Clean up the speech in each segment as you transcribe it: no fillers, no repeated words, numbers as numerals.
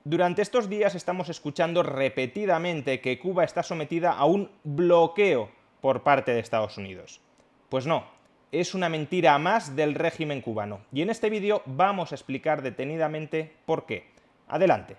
Durante estos días estamos escuchando repetidamente que Cuba está sometida a un bloqueo por parte de Estados Unidos. Pues no, es una mentira más del régimen cubano. Y en este vídeo vamos a explicar detenidamente por qué. Adelante.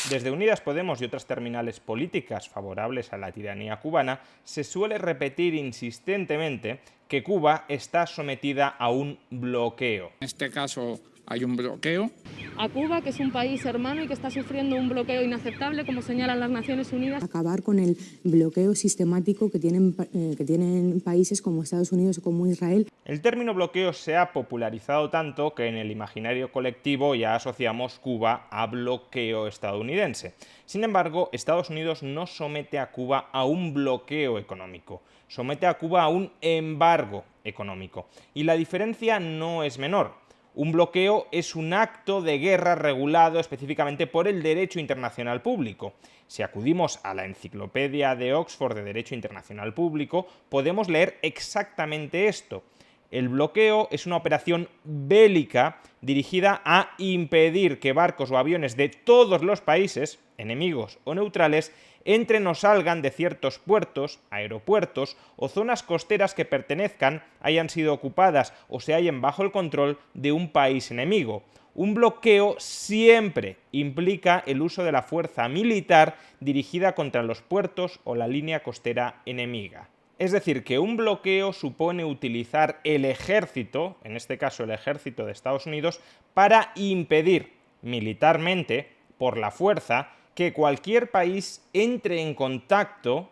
Desde Unidas Podemos y otras terminales políticas favorables a la tiranía cubana, se suele repetir insistentemente que Cuba está sometida a un bloqueo. En este caso hay un bloqueo. A Cuba, que es un país hermano y que está sufriendo un bloqueo inaceptable, como señalan las Naciones Unidas. Acabar con el bloqueo sistemático que tienen países como Estados Unidos o como Israel. El término bloqueo se ha popularizado tanto que en el imaginario colectivo ya asociamos Cuba a bloqueo estadounidense. Sin embargo, Estados Unidos no somete a Cuba a un bloqueo económico, somete a Cuba a un embargo económico. Y la diferencia no es menor. Un bloqueo es un acto de guerra regulado específicamente por el derecho internacional público. Si acudimos a la Enciclopedia de Oxford de Derecho Internacional Público, podemos leer exactamente esto. El bloqueo es una operación bélica dirigida a impedir que barcos o aviones de todos los países, enemigos o neutrales, entren o salgan de ciertos puertos, aeropuertos o zonas costeras que pertenezcan, hayan sido ocupadas o se hallen bajo el control de un país enemigo. Un bloqueo siempre implica el uso de la fuerza militar dirigida contra los puertos o la línea costera enemiga. Es decir, que un bloqueo supone utilizar el ejército, en este caso el ejército de Estados Unidos, para impedir militarmente, por la fuerza, que cualquier país entre en contacto,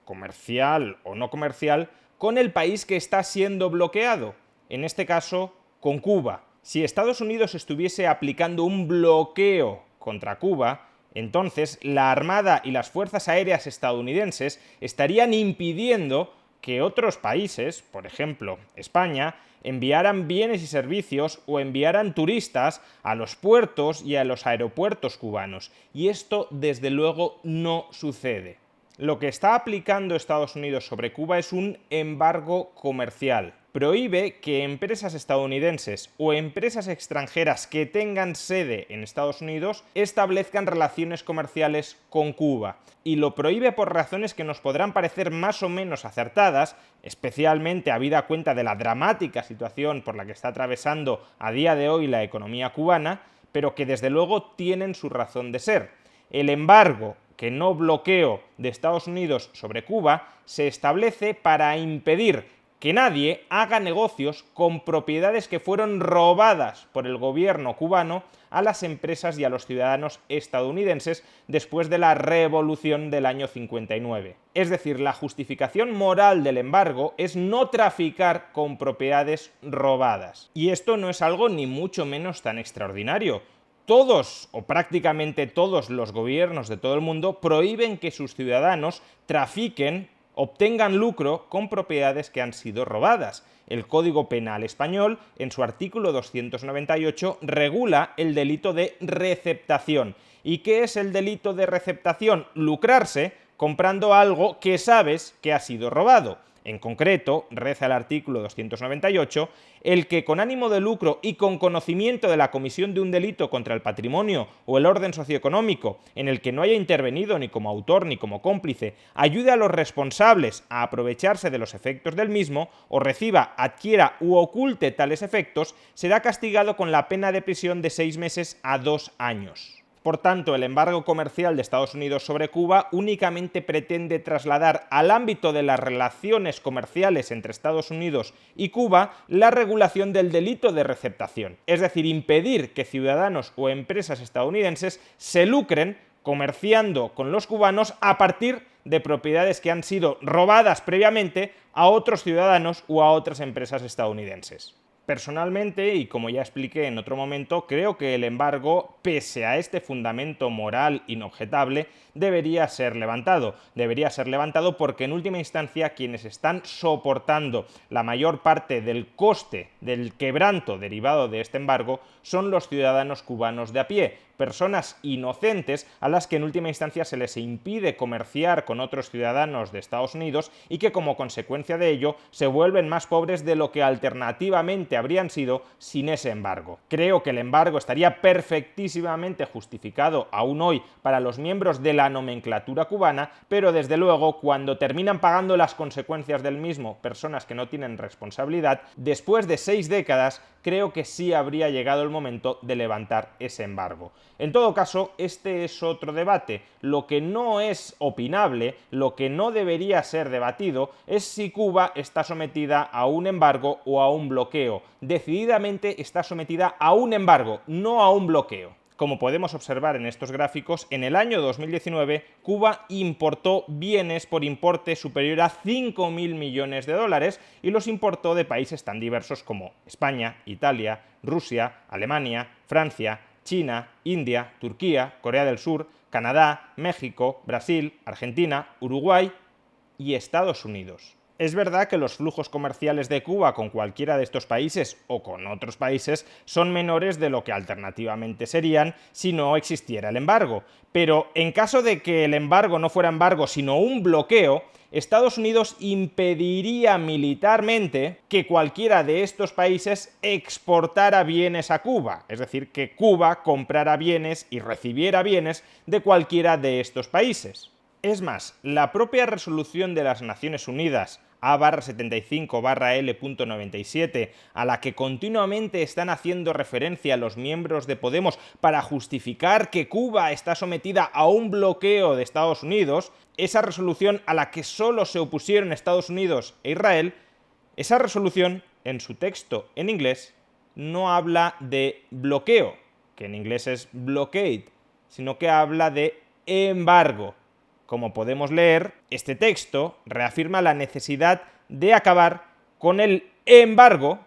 comercial o no comercial, con el país que está siendo bloqueado, en este caso con Cuba. Si Estados Unidos estuviese aplicando un bloqueo contra Cuba, entonces la Armada y las Fuerzas Aéreas estadounidenses estarían impidiendo que otros países, por ejemplo España, enviaran bienes y servicios o enviaran turistas a los puertos y a los aeropuertos cubanos. Y esto, desde luego, no sucede. Lo que está aplicando Estados Unidos sobre Cuba es un embargo comercial. Prohíbe que empresas estadounidenses o empresas extranjeras que tengan sede en Estados Unidos establezcan relaciones comerciales con Cuba. Y lo prohíbe por razones que nos podrán parecer más o menos acertadas, especialmente habida cuenta de la dramática situación por la que está atravesando a día de hoy la economía cubana, pero que desde luego tienen su razón de ser. El embargo, que no bloqueo, de Estados Unidos sobre Cuba se establece para impedir que nadie haga negocios con propiedades que fueron robadas por el gobierno cubano a las empresas y a los ciudadanos estadounidenses después de la revolución del año 59. Es decir, la justificación moral del embargo es no traficar con propiedades robadas. Y esto no es algo ni mucho menos tan extraordinario. Todos, o prácticamente todos los gobiernos de todo el mundo prohíben que sus ciudadanos trafiquen, obtengan lucro con propiedades que han sido robadas. El Código Penal español, en su artículo 298, regula el delito de receptación. ¿Y qué es el delito de receptación? Lucrarse comprando algo que sabes que ha sido robado. En concreto, reza el artículo 298, el que con ánimo de lucro y con conocimiento de la comisión de un delito contra el patrimonio o el orden socioeconómico en el que no haya intervenido ni como autor ni como cómplice, ayude a los responsables a aprovecharse de los efectos del mismo o reciba, adquiera u oculte tales efectos, será castigado con la pena de prisión de 6 meses a 2 años. Por tanto, el embargo comercial de Estados Unidos sobre Cuba únicamente pretende trasladar al ámbito de las relaciones comerciales entre Estados Unidos y Cuba la regulación del delito de receptación, es decir, impedir que ciudadanos o empresas estadounidenses se lucren comerciando con los cubanos a partir de propiedades que han sido robadas previamente a otros ciudadanos u a otras empresas estadounidenses. Personalmente, y como ya expliqué en otro momento, creo que el embargo, pese a este fundamento moral inobjetable, debería ser levantado. Debería ser levantado porque en última instancia quienes están soportando la mayor parte del coste del quebranto derivado de este embargo son los ciudadanos cubanos de a pie, personas inocentes a las que en última instancia se les impide comerciar con otros ciudadanos de Estados Unidos y que como consecuencia de ello se vuelven más pobres de lo que alternativamente seguramente habrían sido sin ese embargo. Creo que el embargo estaría perfectísimamente justificado aún hoy para los miembros de la nomenclatura cubana, pero desde luego cuando terminan pagando las consecuencias del mismo personas que no tienen responsabilidad, después de 6 décadas creo que sí habría llegado el momento de levantar ese embargo. En todo caso, este es otro debate. Lo que no es opinable, lo que no debería ser debatido, es si Cuba está sometida a un embargo o a un bloqueo. Decididamente está sometida a un embargo, no a un bloqueo. Como podemos observar en estos gráficos, en el año 2019 Cuba importó bienes por importe superior a 5.000 millones de dólares y los importó de países tan diversos como España, Italia, Rusia, Alemania, Francia, China, India, Turquía, Corea del Sur, Canadá, México, Brasil, Argentina, Uruguay y Estados Unidos. Es verdad que los flujos comerciales de Cuba con cualquiera de estos países o con otros países son menores de lo que alternativamente serían si no existiera el embargo, pero en caso de que el embargo no fuera embargo sino un bloqueo, Estados Unidos impediría militarmente que cualquiera de estos países exportara bienes a Cuba, es decir, que Cuba comprara bienes y recibiera bienes de cualquiera de estos países. Es más, la propia resolución de las Naciones Unidas A/75/L.97, a la que continuamente están haciendo referencia los miembros de Podemos para justificar que Cuba está sometida a un bloqueo de Estados Unidos, esa resolución a la que solo se opusieron Estados Unidos e Israel, esa resolución, en su texto en inglés, no habla de bloqueo, que en inglés es blockade, sino que habla de embargo. Como podemos leer, este texto reafirma la necesidad de acabar con el embargo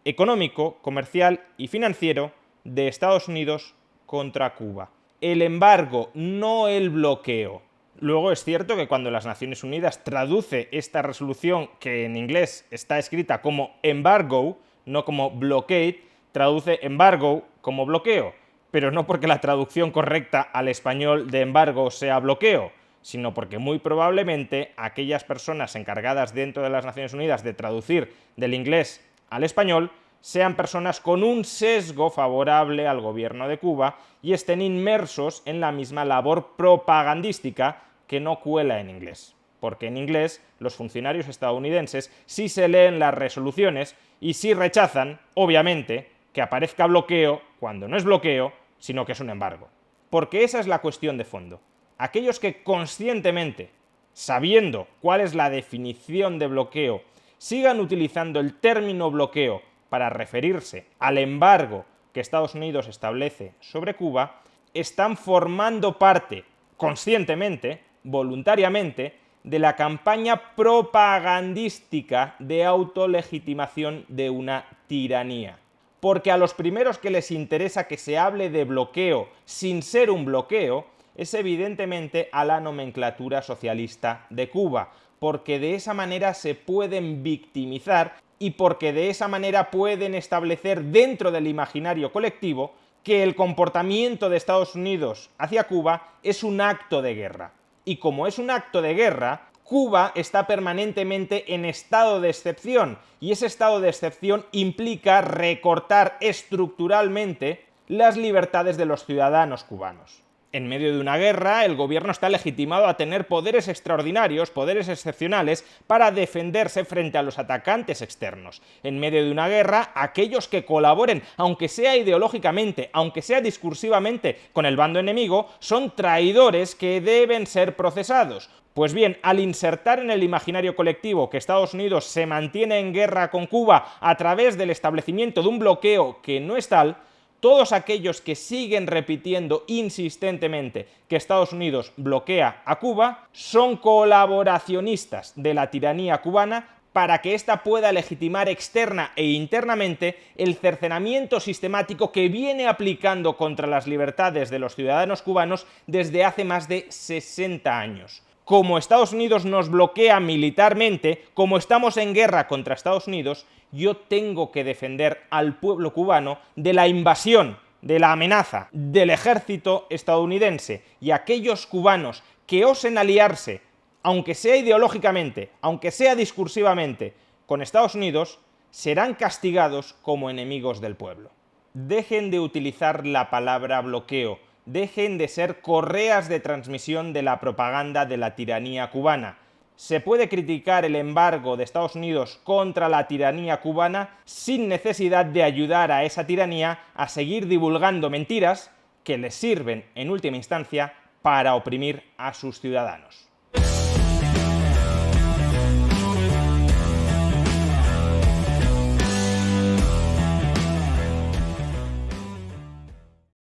económico, comercial y financiero de Estados Unidos contra Cuba. El embargo, no el bloqueo. Luego es cierto que cuando las Naciones Unidas traduce esta resolución, que en inglés está escrita como embargo, no como blockade, traduce embargo como bloqueo, pero no porque la traducción correcta al español de embargo sea bloqueo, sino porque muy probablemente aquellas personas encargadas dentro de las Naciones Unidas de traducir del inglés al español sean personas con un sesgo favorable al gobierno de Cuba y estén inmersos en la misma labor propagandística que no cuela en inglés. Porque en inglés los funcionarios estadounidenses sí se leen las resoluciones y sí rechazan, obviamente, que aparezca bloqueo cuando no es bloqueo, sino que es un embargo. Porque esa es la cuestión de fondo. Aquellos que conscientemente, sabiendo cuál es la definición de bloqueo, sigan utilizando el término bloqueo para referirse al embargo que Estados Unidos establece sobre Cuba, están formando parte, conscientemente, voluntariamente, de la campaña propagandística de autolegitimación de una tiranía. Porque a los primeros que les interesa que se hable de bloqueo sin ser un bloqueo, es evidentemente a la nomenclatura socialista de Cuba, porque de esa manera se pueden victimizar y porque de esa manera pueden establecer dentro del imaginario colectivo que el comportamiento de Estados Unidos hacia Cuba es un acto de guerra. Y como es un acto de guerra, Cuba está permanentemente en estado de excepción, y ese estado de excepción implica recortar estructuralmente las libertades de los ciudadanos cubanos. En medio de una guerra, el gobierno está legitimado a tener poderes extraordinarios, poderes excepcionales, para defenderse frente a los atacantes externos. En medio de una guerra, aquellos que colaboren, aunque sea ideológicamente, aunque sea discursivamente, con el bando enemigo, son traidores que deben ser procesados. Pues bien, al insertar en el imaginario colectivo que Estados Unidos se mantiene en guerra con Cuba a través del establecimiento de un bloqueo que no es tal, todos aquellos que siguen repitiendo insistentemente que Estados Unidos bloquea a Cuba son colaboracionistas de la tiranía cubana para que ésta pueda legitimar externa e internamente el cercenamiento sistemático que viene aplicando contra las libertades de los ciudadanos cubanos desde hace más de 60 años. Como Estados Unidos nos bloquea militarmente, como estamos en guerra contra Estados Unidos, yo tengo que defender al pueblo cubano de la invasión, de la amenaza del ejército estadounidense, y aquellos cubanos que osen aliarse, aunque sea ideológicamente, aunque sea discursivamente, con Estados Unidos, serán castigados como enemigos del pueblo. Dejen de utilizar la palabra bloqueo, dejen de ser correas de transmisión de la propaganda de la tiranía cubana. Se puede criticar el embargo de Estados Unidos contra la tiranía cubana sin necesidad de ayudar a esa tiranía a seguir divulgando mentiras que les sirven en última instancia para oprimir a sus ciudadanos.